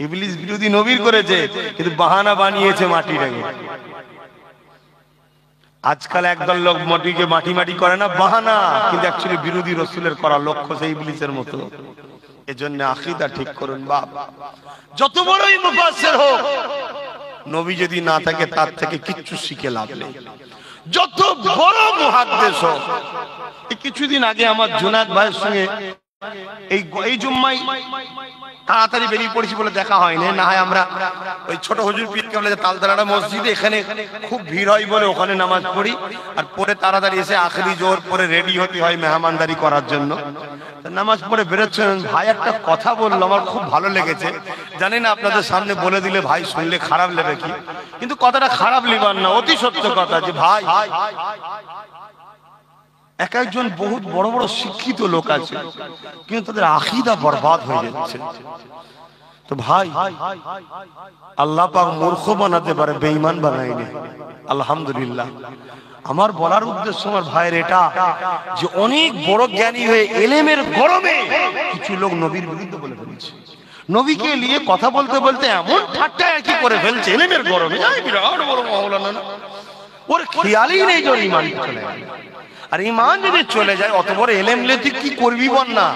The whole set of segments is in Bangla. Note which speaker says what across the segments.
Speaker 1: ইবলিস বিরোধী নবীর করেছে, কিন্তু বাহানা বানিয়েছে মাটিটাকে। আজকাল একদল লোক মাটিকে মাটি মাটি করে না, বাহানা, কিন্তু অ্যাকচুয়ালি বিরোধী রাসূলের করা লক্ষ্য সেই ইবলিসের মতো। এজন্য আকীদা ঠিক করুন বাপ। যত বড়ই মুফাসসির হোক, নবী যদি না থাকে তার থেকে কিচ্ছু শিখে লাভ নেই। যত বড় মুহাদ্দিস হোক। কিছুদিন আগে আমার জুনায়েদ ভাইয়ের সঙ্গে এই জুম্মায় তাড়াতাড়ি বেরিয়ে পড়েছি বলে দেখা হয়নি, না হয় আমরা ওই ছোট হুজুর পীর কেবলা যে তালতলাটা মসজিদে, এখানে খুব ভিড় হয় বলে ওখানে নামাজ পড়ি, আর পরে তাড়াতাড়ি এসে আখেরি জোহর পরে রেডি হতে হয় মেহমানদারি করার জন্য। নামাজ পড়ে বেরোচ্ছেন, ভাই একটা কথা বললো, আমার খুব ভালো লেগেছে। জানি না আপনাদের সামনে বলে দিলে ভাই শুনলে খারাপ লেগে কি, কিন্তু কথাটা খারাপ লিবার না, অতি সত্য কথা। যে ভাই, এক একজন বহুত বড় বড় শিক্ষিত লোক আছে, কিন্তু তাদের আকীদা বরবাদ হয়ে যাচ্ছে। তো ভাই, আল্লাহ পাক মূর্খ বানাতে পারে, বেঈমান বানায়নি। আলহামদুলিল্লাহ। আমার বলার উদ্দেশ্য আমার ভাইয়ের এটা, যে অনেক বড় জ্ঞানী হয়ে এলেমের গরমে কিছু লোক নবীর বিরুদ্ধে বলে ফেলছে। নবীকে নিয়ে কথা বলতে বলতে এমন ঠাট্টা কি করে ফেলছে এলেমের গরমে, বিরাট বড় মাওলানা না, ওর খেয়ালই নেই যে ঈমান চলে গেল। আর ঈমান যদি চলে যায়, অত বড় এলেম লে তুই কি করবি বল না?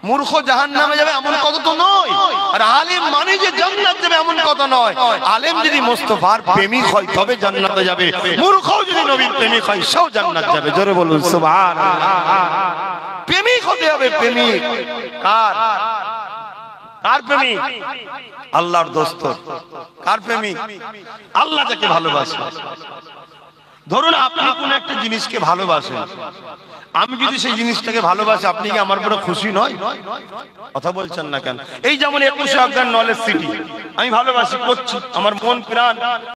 Speaker 1: মূর্খ জাহান্নামে যাবে এমন কথা তো নয়, আর আলেম মানে যে জান্নাত যাবে এমন কথা নয়। আলেম যদি মুস্তাফার প্রেমিক হয় তবে জান্নাতে যাবে, মূর্খ যদি নবীর প্রেমিক হয় সেও জান্নাত যাবে। জোরে বলুন সুবহানাল্লাহ। প্রেমিক হতে হবে, প্রেমিক কার? কার প্রেমিক? আল্লাহর দোস্ত। কার প্রেমিক? আল্লাহ যাকে ভালোবাসে। ধরুন আপনি কোন একটা জিনিসকে ভালোবাসেন, আমি যদি সেই জিনিসটাকে ভালোবাসি, আপনি কি আমার বড় খুশি নয়? কথা বলছেন না কেন? এই যেমন 21 অক্টোবর নলেজ সিটি আমি ভালোবাসি, করছি, আমার মন প্রাণ